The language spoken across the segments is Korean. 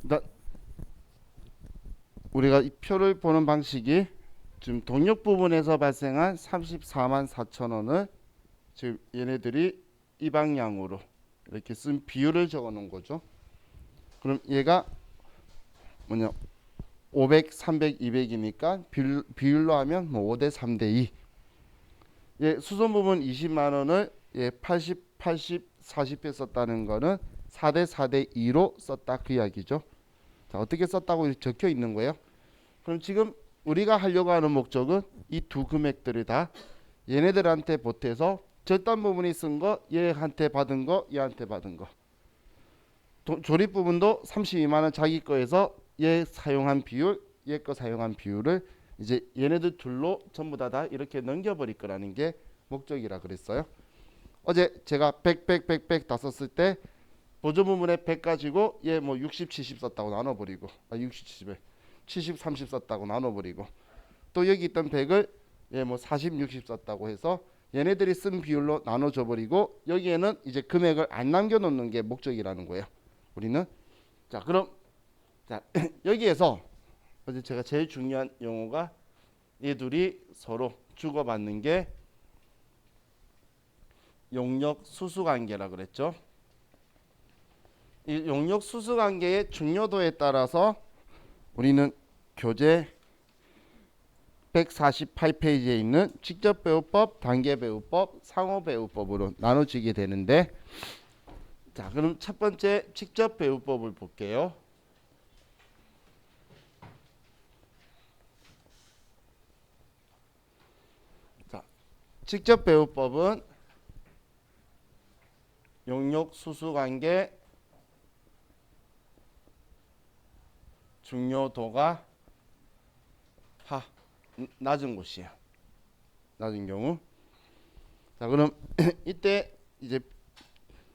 일단 우리가 이 표를 보는 방식이 지금 동력 부분에서 발생한 34만 4천 원을 지금 얘네들이 이 방향으로 이렇게 쓴 비율을 적어 놓은 거죠. 그럼 얘가 뭐냐 500, 300, 200이니까 비율로 하면 뭐 5대 3대 2. 예, 수선 부분 20만 원을 80, 80, 40에 썼다는 거는 4대 4대 2로 썼다 그 이야기죠. 자, 어떻게 썼다고 적혀 있는 거예요? 그럼 지금 우리가 하려고 하는 목적은 이 두 금액들을 다 얘네들한테 보태서 절단 부분이 쓴 거 얘한테 받은 거 얘한테 받은 거 조립 부분도 32만 원 자기 거에서 얘 사용한 비율 얘 거 사용한 비율을 이제 얘네들 둘로 전부 다 이렇게 넘겨버릴 거라는 게 목적이라 그랬어요. 어제 제가 100 다 썼을 때 보조 부분에 100 가지고 얘 뭐 60, 70 썼다고 나눠버리고 60, 70에 70, 30 썼다고 나눠버리고 또 여기 있던 100을 얘 뭐 40, 60 썼다고 해서 얘네들이 쓴 비율로 나눠줘버리고 여기에는 이제 금액을 안 남겨놓는 게 목적이라는 거예요. 우리는 자 그럼 자 여기에서 어제 제가 제일 중요한 용어가 이 둘이 서로 주고받는 게 용역 수수 관계라 그랬죠. 이 용역 수수 관계의 중요도에 따라서 우리는 교재 148페이지에 있는 직접 배우법, 단계 배우법, 상호 배우법으로 나눠지게 되는데 자, 그럼 첫 번째 직접 배우법을 볼게요. 자, 직접 배우법은 용역 수수 관계 중요도가 낮은 곳이에요. 낮은 경우. 자, 그럼 이때 이제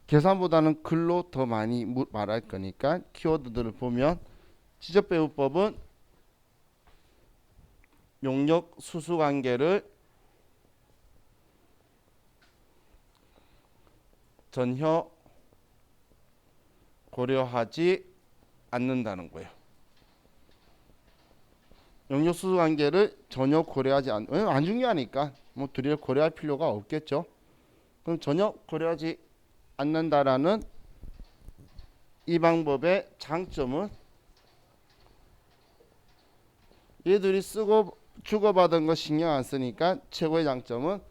계산보다는 글로 더 많이 말할 거니까 키워드들을 보면 직접 배우법은 용역 수수 관계를 전혀 고려하지 않는다는 거예요. 용역 수수 관계를 전혀 고려하지 안 중요하니까 뭐 둘이 고려할 필요가 없겠죠. 그럼 전혀 고려하지 않는다라는 이 방법의 장점은 얘들이 쓰고 주고받은 거 신경 안 쓰니까 최고의 장점은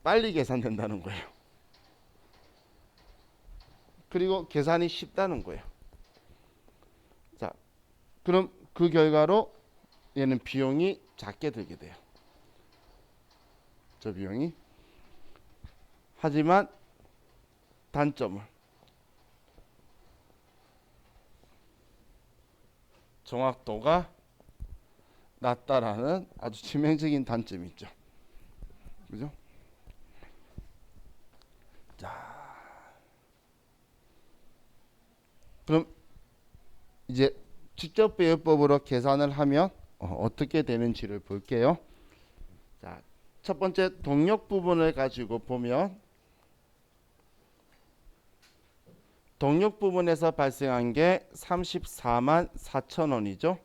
빨리 계산된다는 거예요. 그리고 계산이 쉽다는 거예요. 자, 그럼 그 결과로 얘는 비용이 작게 들게 돼요. 저 비용이. 하지만 단점은 정확도가 낮다라는 아주致命적인 단점이 있죠. 그죠? 자, 그럼 이제 직접 배열법으로 계산을 하면 어떻게 되는지를 볼게요. 자, 첫 번째 동력 부분을 가지고 보면 동력 부분에서 발생한 게 34만 4천 원이죠.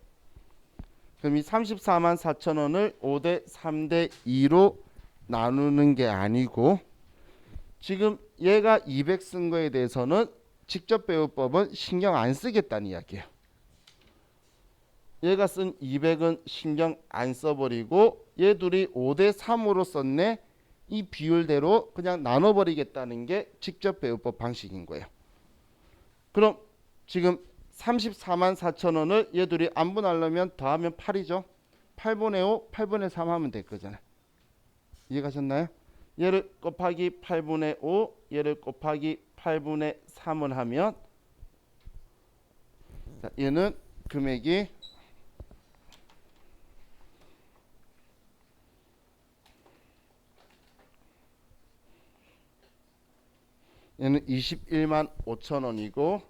그럼 이 34만 4천 원을 5대 3대 2로 나누는 게 아니고 지금 얘가 200 쓴 거에 대해서는 직접 배우법은 신경 안 쓰겠다는 이야기예요. 얘가 쓴 200은 신경 안 써버리고 얘 둘이 5대 3으로 썼네. 이 비율대로 그냥 나눠버리겠다는 게 직접 배우법 방식인 거예요. 그럼 지금 34만 4천 원을 얘 둘이 안 분할하면 더하면 8이죠. 8분의 5, 8분의 3 하면 될 거잖아요. 이해가셨나요? 얘를 곱하기 8분의 5, 얘를 곱하기 8분의 3을 하면 자, 얘는 금액이 얘는 21만 5천 원이고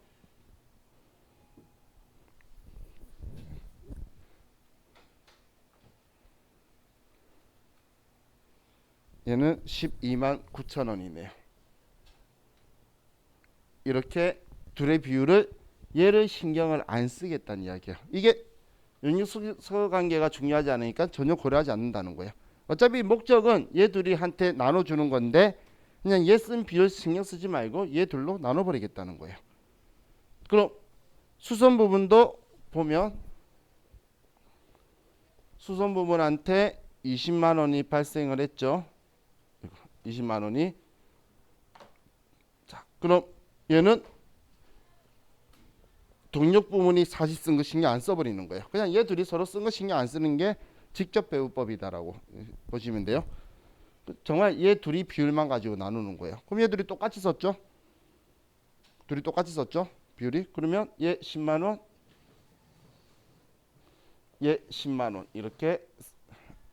얘는 12만 9천 원이네요. 이렇게 둘의 비율을 얘를 신경을 안 쓰겠다는 이야기예요. 이게 영역수소 관계가 중요하지 않으니까 전혀 고려하지 않는다는 거예요. 어차피 목적은 얘 둘이 한테 나눠주는 건데 그냥 얘 쓴 비율 신경 쓰지 말고 얘 둘로 나눠버리겠다는 거예요. 그럼 수선 부분도 보면 수선 부분한테 20만 원이 발생을 했죠. 20만 원이. 자, 그럼 얘는 동력 부분이 사실 쓴 거 신경 안 써버리는 거예요. 그냥 얘 둘이 서로 쓴 거 신경 안 쓰는 게 직접 배우법이다라고 보시면 돼요. 정말 얘 둘이 비율만 가지고 나누는 거예요. 그럼 얘 둘이 똑같이 썼죠? 둘이 똑같이 썼죠? 비율이. 그러면 얘 10만 원, 얘 10만 원 이렇게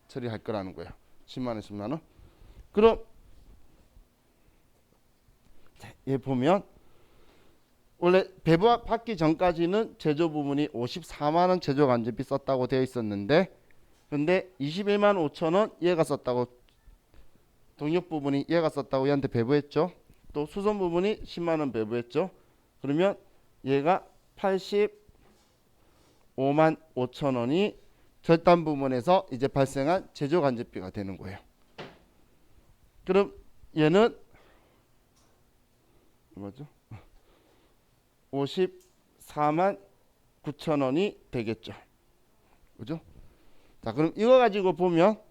처리할 거라는 거예요. 10만 원, 10만 원. 그럼 얘 보면 원래 배부 받기 전까지는 제조 부분이 54만 원 제조 간접비 썼다고 되어 있었는데, 근데 21만 5천 원 얘가 썼다고, 동력 부분이 얘가 썼다고 얘한테 배부했죠. 또 수선 부분이 10만 원 배부했죠. 그러면 얘가 85만 5천 원이 절단 부분에서 이제 발생한 제조 간접비가 되는 거예요. 그럼 얘는 뭐죠? 54만 9천 원이 되겠죠. 그죠? 자, 그럼 이거 가지고 보면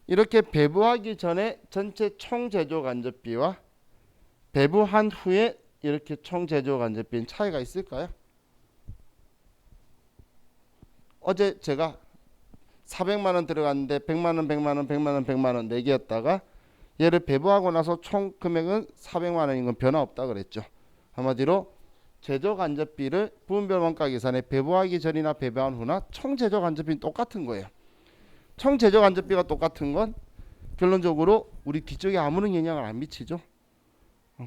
이렇게 배부하기 전에 전체 총 제조 간접비와 배부한 후에 이렇게 총 제조 간접비는 차이가 있을까요? 어제 제가 400만 원 들어갔는데 100만 원, 100만 원, 100만 원, 100만 원 4개였다가 얘를 배부하고 나서 총 금액은 400만 원인 건 변화 없다 그랬죠. 한마디로 제조 간접비를 부분별 원가 계산에 배부하기 전이나 배부한 후나 총 제조 간접비는 똑같은 거예요. 총 제조 간접비가 똑같은 건 결론적으로 우리 뒤쪽에 아무런 영향을 안 미치죠.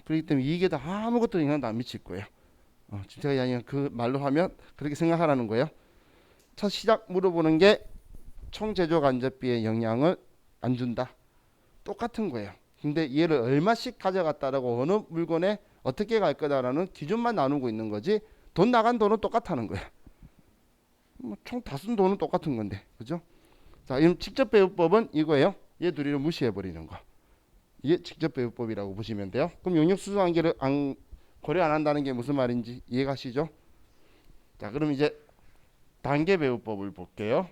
그렇기 때문에 이익에도 아무것도 영향도 안 미칠 거예요. 지금 제가 이야기한 그 말로 하면 그렇게 생각하라는 거예요. 첫 시작 물어보는 게 총 제조 간접비의 영향을 안 준다. 똑같은 거예요. 근데 얘를 얼마씩 가져갔다라고 어느 물건에 어떻게 갈 거다라는 기준만 나누고 있는 거지, 돈 나간 돈은 똑같다는 거야. 총 다 쓴 돈은 똑같은 건데, 그죠? 자, 이 직접 배우법은 이거예요. 얘 둘이를 무시해 버리는 거. 이게 직접 배우법이라고 보시면 돼요. 그럼 용역 수수 관계를 고려 안 한다는 게 무슨 말인지 이해가시죠? 자, 그럼 이제 단계 배우법을 볼게요.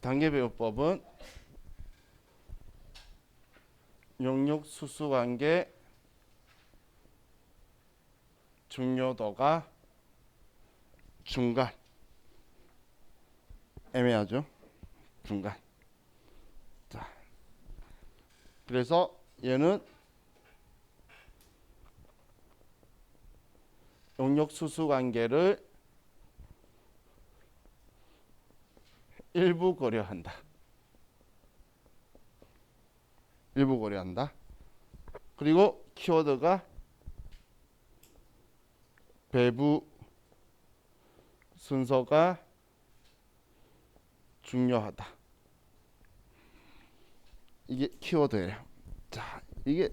단계 배우법은 용역 수수 관계 중요도가 중간, 애매하죠? 중간. 자, 그래서 얘는 용역 수수 관계를 일부 고려한다. 일부 고려한다. 그리고 키워드가 배부 순서가 중요하다. 이게 키워드예요. 자, 이게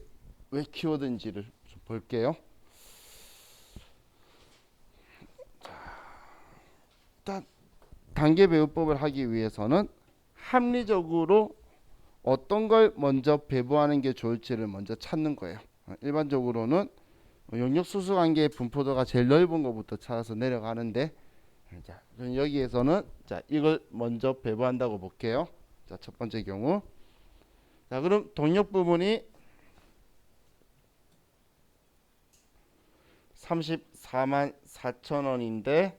왜 키워드인지를 좀 볼게요. 자, 일단 단계 배우법을 하기 위해서는 합리적으로 어떤 걸 먼저 배부하는 게 좋을지를 먼저 찾는 거예요. 일반적으로는 용역 수수 관계의 분포도가 제일 넓은 것부터 찾아서 내려가는데, 자, 여기에서는 자, 이걸 먼저 배부한다고 볼게요. 자, 첫 번째 경우. 자, 그럼 동력 부분이 34만 4천 원인데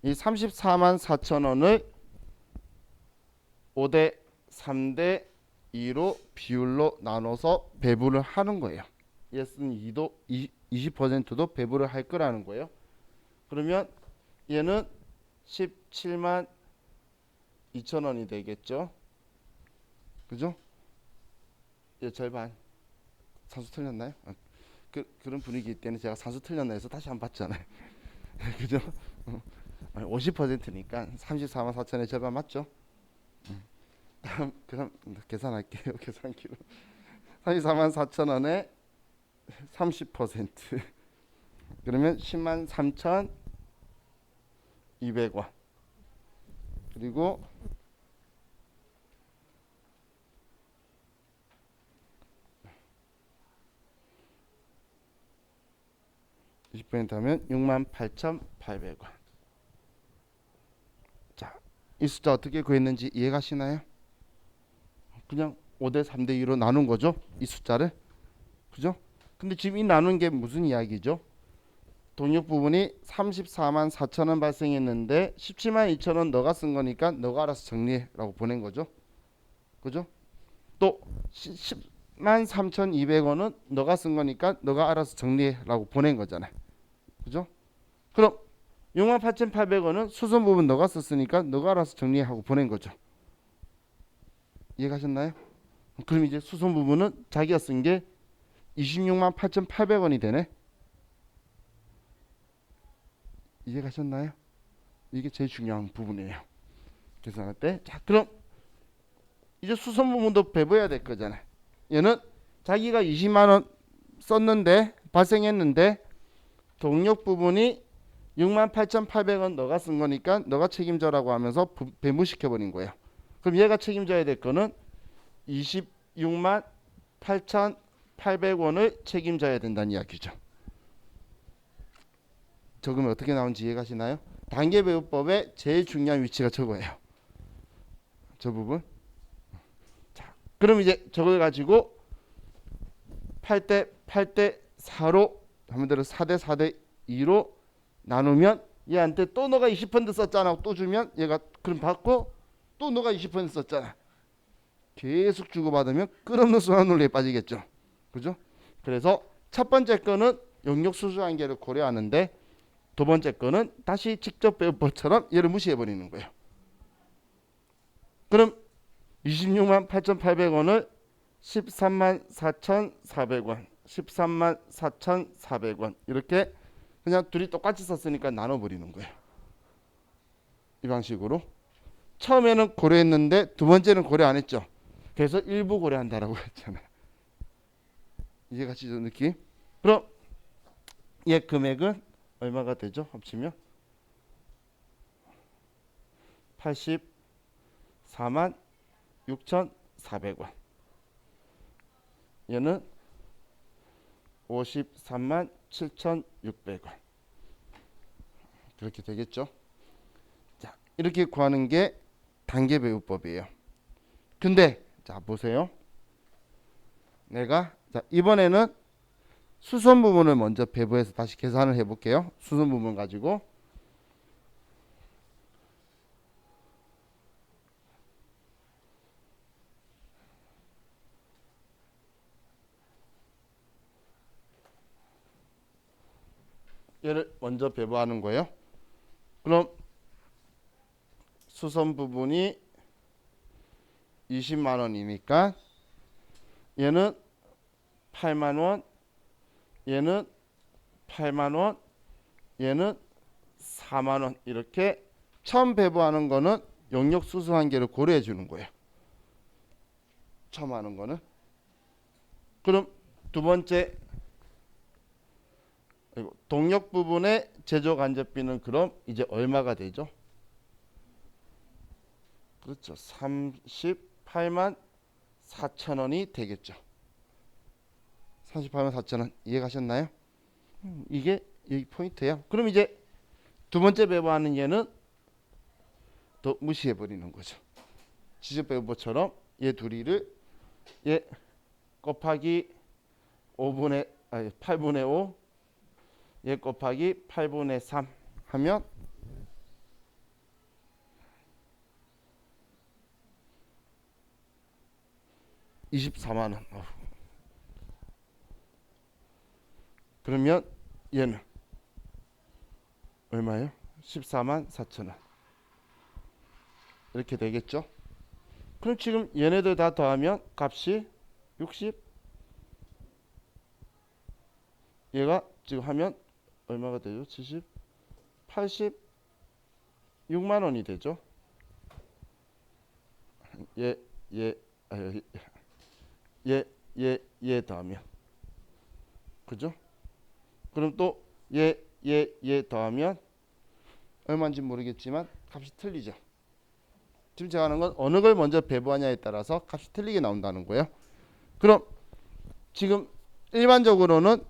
이 34만 4천 원을 5대 3대 2로 비율로 나눠서 배분을 하는 거예요. 예스는 2도 20%도 배분을 할 거라는 거예요. 그러면 얘는 17만 2천 원이 되겠죠. 그죠? 얘 절반. 산수 틀렸나요? 그런 분위기 때문에 제가 산수 틀렸나 해서 다시 한번 봤잖아요. 그죠? 50%니까 34만 4천의 절반 맞죠? 다음 그럼 계산할게요. 계산기로. 34만 4천 원에 30% 그러면 10만 3,200원. 그리고 20% 하면 68,800원. 자, 이 숫자 어떻게 구했는지 이해가시나요? 그냥 5대 3대 2로 나눈 거죠. 이 숫자를. 그죠? 근데 지금 이 나눈 게 무슨 이야기죠? 동력 부분이 34만 4천 원 발생했는데 17만 2천 원 너가 쓴 거니까 너가 알아서 정리해라고 보낸 거죠. 그죠? 또 10만 3,200원은 너가 쓴 거니까 너가 알아서 정리해라고 보낸 거잖아요. 그죠? 그럼 68,800원은 수선 부분 너가 썼으니까 너가 알아서 정리하고 보낸 거죠. 이해가셨나요? 그럼 이제 수선 부분은 자기가 쓴 게 26만 8,800원이 되네. 이해가셨나요? 이게 제일 중요한 부분이에요. 계산할 때. 자, 그럼 이제 수선 부분도 배분해야 될 거잖아요. 얘는 자기가 20만 원 썼는데 발생했는데 동력 부분이 68,800원 너가 쓴 거니까 너가 책임져라고 하면서 배분시켜 버린 거예요. 그럼 얘가 책임져야 될 거는 26만 8,800원을 책임져야 된다는 이야기죠. 적으면 어떻게 나오는지 이해가시나요? 단계배분법의 제일 중요한 위치가 저거예요. 저 부분. 자, 그럼 이제 저걸 가지고 8대 8대 4로 한번대로 4대 4대 2로 나누면 얘한테 또 너가 20% 썼잖아. 또 주면 얘가 그럼 받고 또 너가 20% 썼잖아. 계속 주고받으면 끝없는 순환 논리에 빠지겠죠. 그죠? 그래서 첫 번째 거는 용역 수수 한계를 고려하는데 두 번째 거는 다시 직접 배우법처럼 얘를 무시해 버리는 거예요. 그럼 26만 8,800원을 13만 4,400원 13만 4,400원 이렇게 그냥 둘이 똑같이 썼으니까 나눠버리는 거예요. 이 방식으로. 처음에는 고려했는데 두 번째는 고려 안 했죠. 그래서 일부 고려한다라고 했잖아요. 이해가시죠 느낌? 그럼 얘 금액은 얼마가 되죠? 합치면 84만 6,400원. 얘는 53만 7,600원. 그렇게 되겠죠? 자, 이렇게 구하는 게 단계배분법이에요. 근데 자 보세요. 내가 자 이번에는 수선 부분을 먼저 배분해서 다시 계산을 해볼게요. 수선 부분 가지고 얘를 먼저 배분하는 거예요. 그럼 수선 부분이 20만 원이니까 얘는 8만 원, 얘는 8만 원, 얘는 4만 원 이렇게 처음 배분하는 거는 용역 수수 한계를 고려해 주는 거예요. 처음 하는 거는. 그럼 두 번째 동력 부분의 제조 간접비는 그럼 이제 얼마가 되죠? 그렇죠. 38만 4천 원이 되겠죠. 38만 4천 원 이해가셨나요? 이게 이 포인트예요. 그럼 이제 두 번째 배분하는 얘는 더 무시해 버리는 거죠. 지적 배분법처럼 얘 둘이를 얘 곱하기 8분의 5 얘 곱하기 8분의 3 하면 24만 원. 그러면 얘는 얼마예요? 14만 4천 원. 이렇게 되겠죠? 그럼 지금 얘네들 다 더하면 값이 60. 얘가 지금 하면 얼마가 되죠? 70, 86만 원이 되죠. 얘, 얘, 얘 더하면. 그죠? 그럼 또 얘 더하면 얼마인지 모르겠지만 값이 틀리죠. 지금 제가 하는 건 어느 걸 먼저 배분하냐에 따라서 값이 틀리게 나온다는 거예요. 그럼 지금 일반적으로는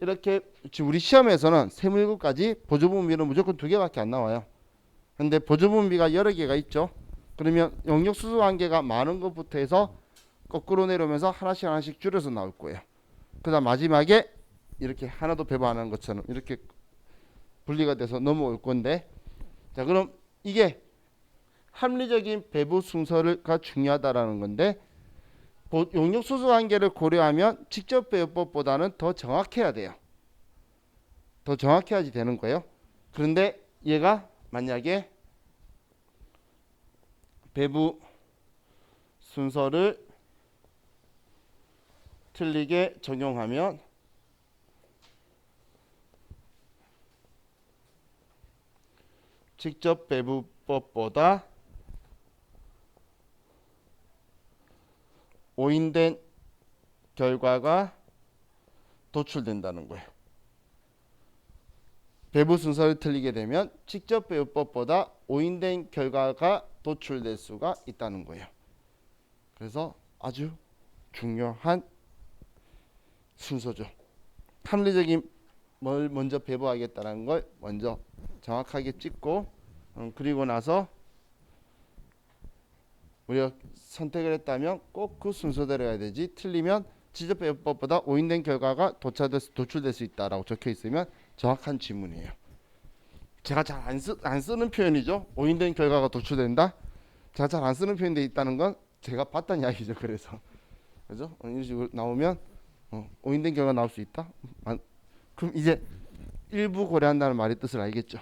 이렇게 지금 우리 시험에서는 세무일곱까지 보조분비는 무조건 2개밖에 안 나와요. 근데 보조분비가 여러 개가 있죠. 그러면 영역수수관계가 많은 것부터 해서 거꾸로 내려오면서 하나씩 줄여서 나올 거예요. 그 다음 마지막에 이렇게 하나도 배분 안 하는 것처럼 이렇게 분리가 돼서 넘어올 건데, 자 그럼 이게 합리적인 배분 순서가 중요하다라는 건데, 용역수수관계를 고려하면 직접배분법보다는 더 정확해야 돼요. 더 정확해야지 되는 거예요. 그런데 얘가 만약에 배분 순서를 틀리게 적용하면 직접배분법보다 오인된 결과가 도출된다는 거예요. 배분 순서를 틀리게 되면 직접배분법보다 오인된 결과가 도출될 수가 있다는 거예요. 그래서 아주 중요한 순서죠. 합리적인 뭘 먼저 배분하겠다는 걸 먼저 정확하게 찍고, 그리고 나서 우리가 선택을 했다면 꼭 그 순서대로 해야 되지, 틀리면 직접배분법보다 오인된 결과가 도출될 수 있다라고 적혀 있으면 정확한 질문이에요. 제가 잘 안 쓰는 표현이죠. 오인된 결과가 도출된다. 제가 잘 안 쓰는 표현이 돼 있다는 건 제가 봤다는 이야기죠. 그래서 그죠? 이런 식으로 나오면 오인된 결과 나올 수 있다. 그럼 이제 일부 고려한다는 말의 뜻을 알겠죠.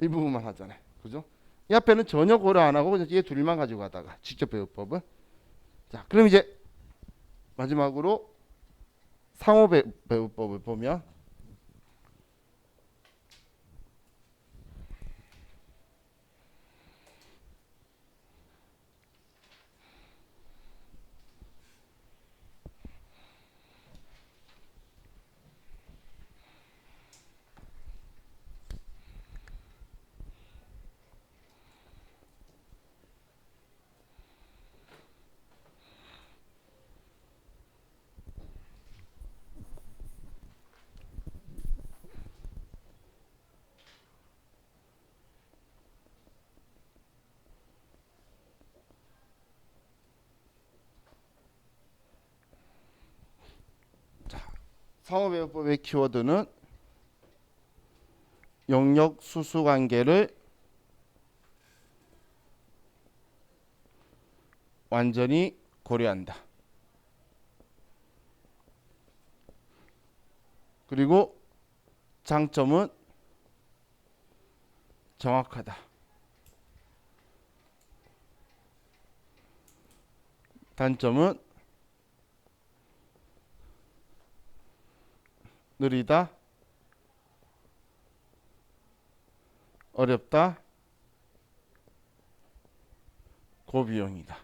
일부분만 하잖아요. 그죠? 이 앞에는 전혀 고려 안 하고 그냥 얘 둘만 가지고 가다가 직접배분법은. 자, 그럼 이제 마지막으로 상호배분법을 보면, 상호배분법의 키워드는 영역 수수관계를 완전히 고려한다. 그리고 장점은 정확하다. 단점은 느리다, 어렵다, 고비용이다.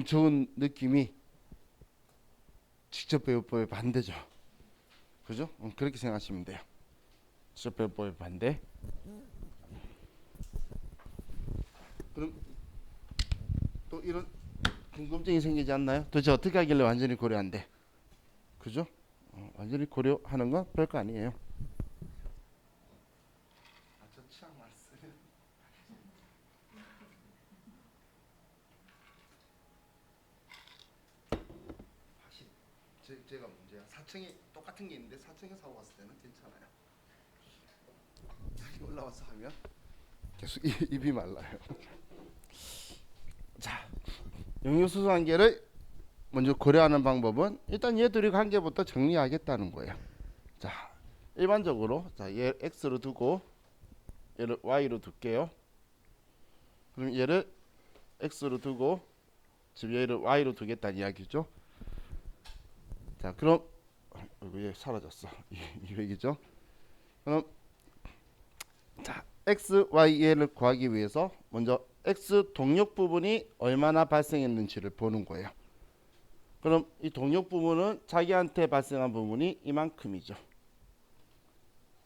좋은 느낌이 직접배분법의 반대죠. 그죠? 그렇게 생각하시면 돼요. 직접배분법의 반대. 그럼 또 이런 궁금증이 생기지 않나요? 도대체 어떻게 하길래 완전히 고려한대? 그죠? 완전히 고려하는 건 별거 아니에요. 저 취향 말씀. 제가 문제야. 4층에 똑같은 게 있는데 4층에 사고 갔을 때는 괜찮아요. 여기 올라와서 하면 계속 입이 말라요. 자, 영역수소 관계를 먼저 고려하는 방법은 일단 얘 둘이 관계부터 정리하겠다는 거예요. 자, 일반적으로 자, 얘 x로 두고 얘를 y로 둘게요. 그럼 얘를 x로 두고 지금 얘를 y로 두겠다는 이야기죠. 자, 그럼 얘 사라졌어. 200이죠. 그럼 자, x, y, 얘를 구하기 위해서 먼저 x 동력 부분이 얼마나 발생했는지를 보는 거예요. 그럼 이 동력 부분은 자기한테 발생한 부분이 이만큼이죠.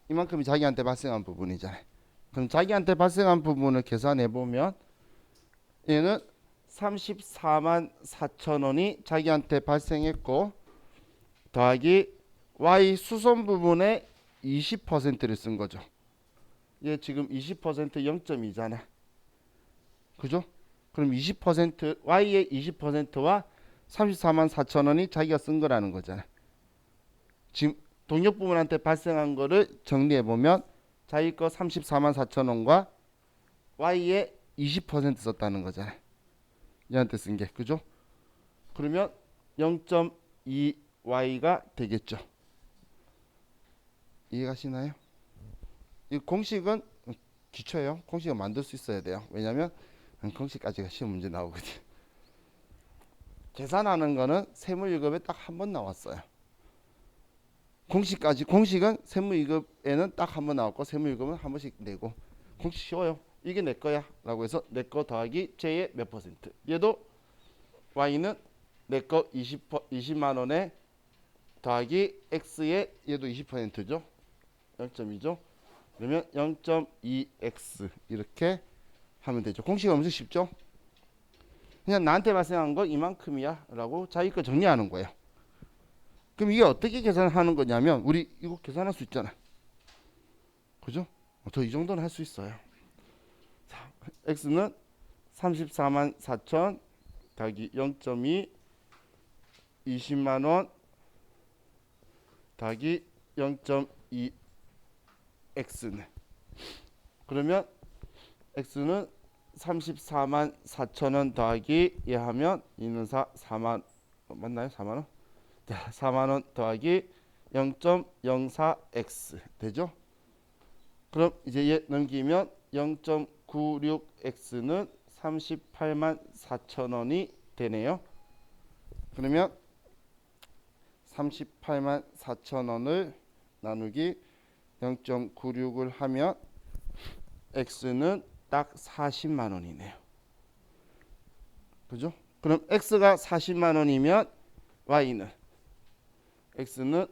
이만큼이 자기한테 발생한 부분이잖아요. 그럼 자기한테 발생한 부분을 계산해 보면 얘는 34만 4천 원이 자기한테 발생했고 더하기 y 수선 부분의 20%를 쓴 거죠. 얘 지금 20% 0.2잖아. 그죠? 그럼 20% y의 20%와 34만 4천 원이 자기가 쓴 거라는 거잖아. 지금 동력 부분한테 발생한 거를 정리해 보면 자기 거 34만 4천 원과 y의 20% 썼다는 거잖아. 얘한테 쓴 게. 그죠? 그러면 0.2y가 되겠죠. 이해가시나요? 이 공식은 기초예요. 공식을 만들 수 있어야 돼요. 왜냐면 공식까지가 시험 문제 나오거든. 계산하는 거는 세무이급에 딱 한 번 나왔어요. 공식은 세무이급에는 딱 한 번 나왔고 세무이급은 한 번씩 내고. 공식 쉬워요. 이게 내 거야 라고 해서 내 거 더하기 쟤의 몇 퍼센트. 얘도 y는 내 거 20만 원에 더하기 x의 얘도 20%죠. 0.2죠. 그러면 0.2x 이렇게 하면 되죠. 공식은 엄청 쉽죠. 그냥 나한테 발생한 거 이만큼이야 라고 자기 거 정리하는 거예요. 그럼 이게 어떻게 계산하는 거냐면 우리 이거 계산할 수 있잖아. 그죠? 저 이 정도는 할 수 있어요. 자, x는 34만 4천 더하기 0.2 20만 원 더하기 0.2 x는 그러면 x는 34만 4천 원 더하기 얘 하면 이는 4만 맞나요? 4만 원? 자, 4만 원 더하기 0.04x 되죠? 그럼 이제 얘 넘기면 0.96x는 38만 4천 원이 되네요. 그러면 38만 4천 원을 나누기 0.96을 하면 x는 딱 40만 원이네요. 그죠? 그럼 x가 40만 원이면 y는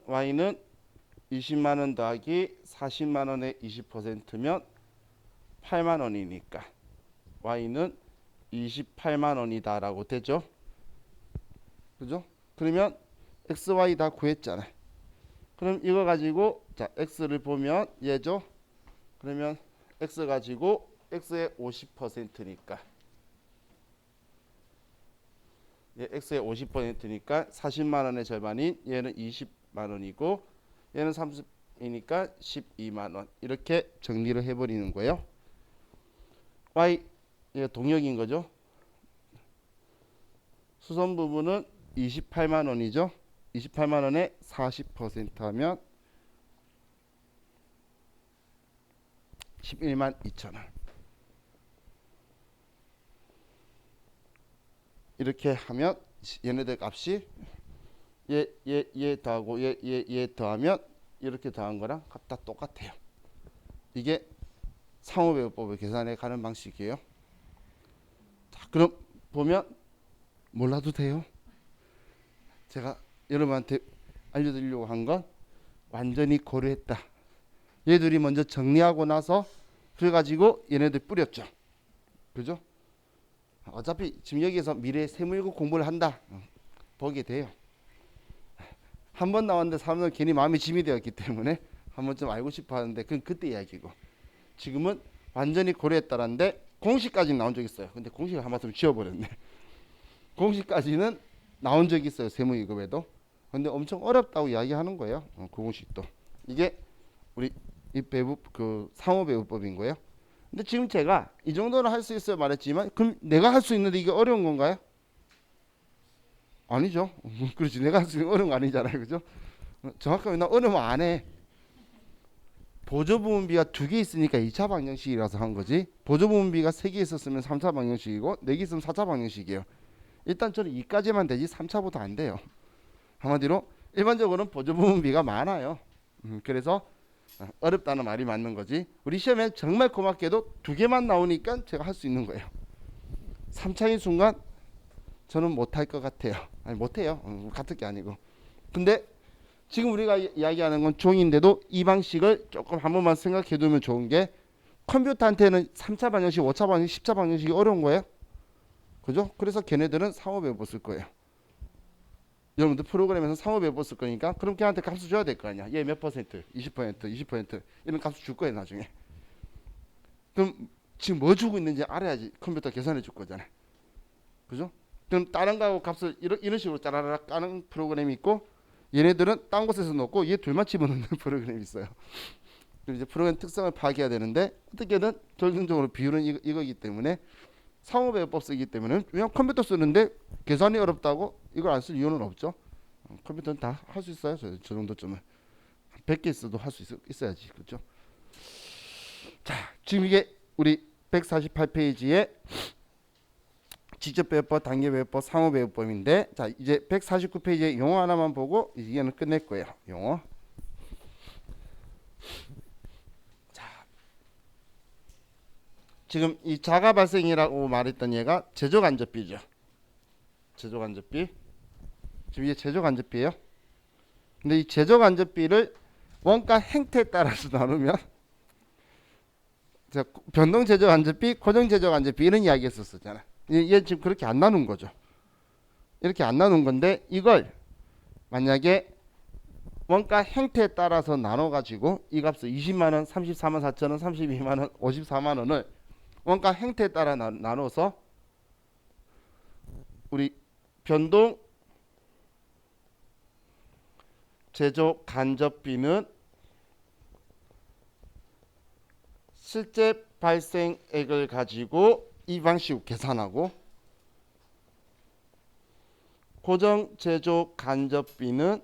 y는 20만 원 더하기 40만 원의 20%면 8만 원이니까 y는 28만 원이다라고 되죠. 그죠? 그러면 x, y 다 구했잖아요. 그럼 이거 가지고 자 x를 보면 얘죠. 그러면 x 가지고 x의 50%니까 얘 x의 50%니까 40만 원의 절반인 얘는 20만 원이고 얘는 30이니까 12만 원 이렇게 정리를 해버리는 거예요. y 얘 동력인 거죠. 수선 부분은 28만 원이죠. 28만 원에 40% 하면 11만 2천 원. 이렇게 하면 얘네들 값이 얘 더하고 얘 더하면 이렇게 더한 거랑 값 다 똑같아요. 이게 상호배우법을 계산해 가는 방식이에요. 자, 그럼 보면 몰라도 돼요. 제가 여러분한테 알려드리려고 한 건 완전히 고려했다. 얘들이 먼저 정리하고 나서 그래가지고 얘네들 뿌렸죠. 그죠? 어차피 지금 여기에서 미래 세무일급 공부를 한다. 보게 돼요. 한 번 나왔는데 사람들은 괜히 마음이 짐이 되었기 때문에 한 번쯤 알고 싶어 하는데 그건 그때 이야기고 지금은 완전히 고려했다는데 공식까지는 나온 적 있어요. 근데 공식을 한 말씀 지워버렸네. 공식까지는 나온 적이 있어요. 세무이급에도. 근데 엄청 어렵다고 이야기하는 거예요. 그 공식도. 이게 우리 이 배부 그 상호배우법인 거예요. 근데 지금 제가 이 정도는 할 수 있어요 말했지만 그럼 내가 할 수 있는데 이게 어려운 건가요? 아니죠. 그렇지. 내가 할 수 있는 어려운 거 아니잖아요. 그죠? 정확하게 나 어려우면 안 해. 보조부문비가 2개 있으니까 2차 방정식이라서 한 거지. 보조부문비가 3개 있었으면 3차 방정식이고 4개 있으면 4차 방정식이에요. 일단 저는 2까지만 되지 3차보다 안 돼요. 한마디로 일반적으로는 보조부문비가 많아요. 그래서 어렵다는 말이 맞는 거지. 우리 시험에 정말 고맙게도 2개만 나오니까 제가 할 수 있는 거예요. 3차인 순간 저는 못할 것 같아요. 아니 못해요. 같은 게 아니고. 근데 지금 우리가 이야기하는 건 종인데도 이 방식을 조금 한 번만 생각해 두면 좋은 게 컴퓨터한테는 3차 방정식, 5차 방정식, 10차 방정식이 어려운 거예요. 그죠? 그래서 걔네들은 상호 배분 쓸 거예요. 여러분들 프로그램에서 상호 배분 쓸 거니까 그럼 걔한테 값을 줘야 될 거 아니야. 얘 몇 퍼센트, 20%, 20% 이런 값을 줄 거예요 나중에. 그럼 지금 뭐 주고 있는지 알아야지 컴퓨터 계산해 줄 거잖아요. 그죠? 그럼 다른 거하고 값을 이런 식으로 짜라락 까는 프로그램이 있고 얘네들은 딴 곳에서 넣고 얘 둘만 집어넣는 프로그램이 있어요. 그럼 이제 프로그램 특성을 파악해야 되는데 어떻게든 결정적으로 비율은 이거기 때문에 상호배분법 쓰기 때문에 그냥 컴퓨터 쓰는데 계산이 어렵다고 이걸 안 쓸 이유는 없죠. 컴퓨터는 다 할 수 있어요. 저 정도쯤은 100개 있어도 할 수 있어야지. 그렇죠? 자, 지금 이게 우리 148페이지에 직접배분법, 단계배분법, 상호배분법인데 자 이제 149페이지에 용어 하나만 보고 이제는 끝낼 거예요. 용어. 자, 지금 이 자가 발생이라고 말했던 얘가 제조간접비죠. 제조간접비. 지금 이게 제조간접비예요. 근데 이 제조간접비를 원가 행태에 따라서 나누면 변동 제조간접비, 고정 제조간접비 이런 이야기 했었잖아. 얘 지금 그렇게 안 나눈 거죠. 이렇게 안 나눈 건데 이걸 만약에 원가 행태에 따라서 나눠 가지고 이 값을 20만 원, 34만 4천 원, 32만 원, 54만 원을 원가 행태에 따라 나눠서 우리 변동 제조 간접비는 실제 발생액을 가지고 이 방식으로 계산하고 고정 제조 간접비는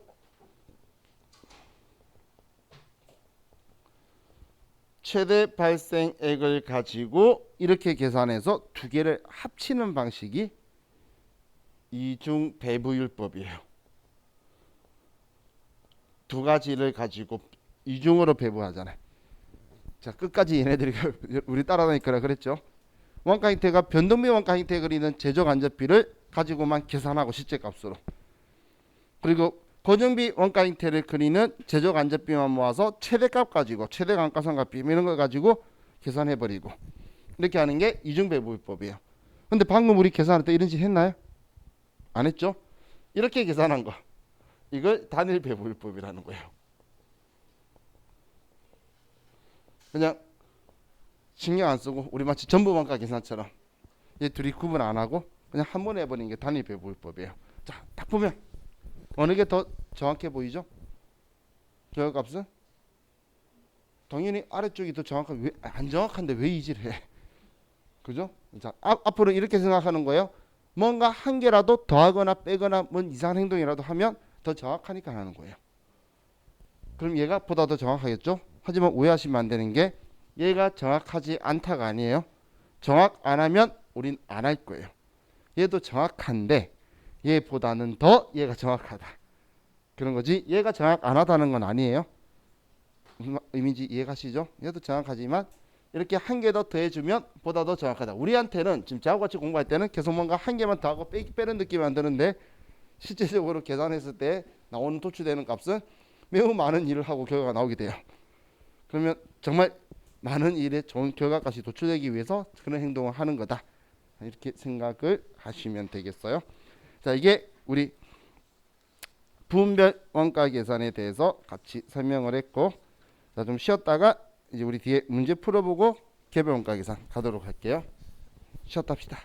최대 발생액을 가지고 이렇게 계산해서 두 개를 합치는 방식이 이중 배분율법이에요. 두 가지를 가지고 이중으로 배분하잖아요. 자, 끝까지 얘네들이 우리 따라다니까 그랬죠. 원가 형태가 변동비 원가 형태에 그리는 제조 간접비를 가지고만 계산하고 실제 값으로. 그리고 고정비 원가 형태를 그리는 제조 간접비만 모아서 최대값 가지고 최대 감가상각비 이런 걸 가지고 계산해 버리고 이렇게 하는 게 이중 배분율법이에요. 근데 방금 우리 계산할 때 이런 짓 했나요? 안 했죠? 이렇게 계산한 거. 이걸 단일 배분율법이라는 거예요. 그냥 신경 안 쓰고 우리 마치 전부 원가 계산처럼 이 둘이 구분 안 하고 그냥 한 번에 해버리는 게 단일 배분율법이에요. 자, 딱 보면 어느 게 더 정확해 보이죠? 결과값은 당연히 아래쪽이 더 정확한. 왜 안 정확한데 왜 이지를 해? 그죠? 자, 앞으로 이렇게 생각하는 거예요. 뭔가 한 개라도 더하거나 빼거나 뭔 이상한 행동이라도 하면 더 정확하니까 하는 거예요. 그럼 얘가 보다 더 정확하겠죠? 하지만 오해하시면 안 되는 게 얘가 정확하지 않다가 아니에요. 정확 안 하면 우린 안 할 거예요. 얘도 정확한데 얘보다는 더 얘가 정확하다. 그런 거지. 얘가 정확 안 하다는 건 아니에요. 의미인지 이해가시죠? 얘도 정확하지만 이렇게 한 개 더 더해주면 보다 더 정확하다. 우리한테는 지금 저하고 같이 공부할 때는 계속 뭔가 한 개만 더하고 빼는 느낌이 안 드는데 실제적으로 계산했을 때 나오는 도출되는 값은 매우 많은 일을 하고 결과가 나오게 돼요. 그러면 정말 많은 일에 좋은 결과값이 도출되기 위해서 그런 행동을 하는 거다. 이렇게 생각을 하시면 되겠어요. 자, 이게 우리 부분별 원가 계산에 대해서 같이 설명을 했고, 자, 좀 쉬었다가 이제 우리 뒤에 문제 풀어보고 개별 원가 계산 가도록 할게요. 쉬었다 합시다.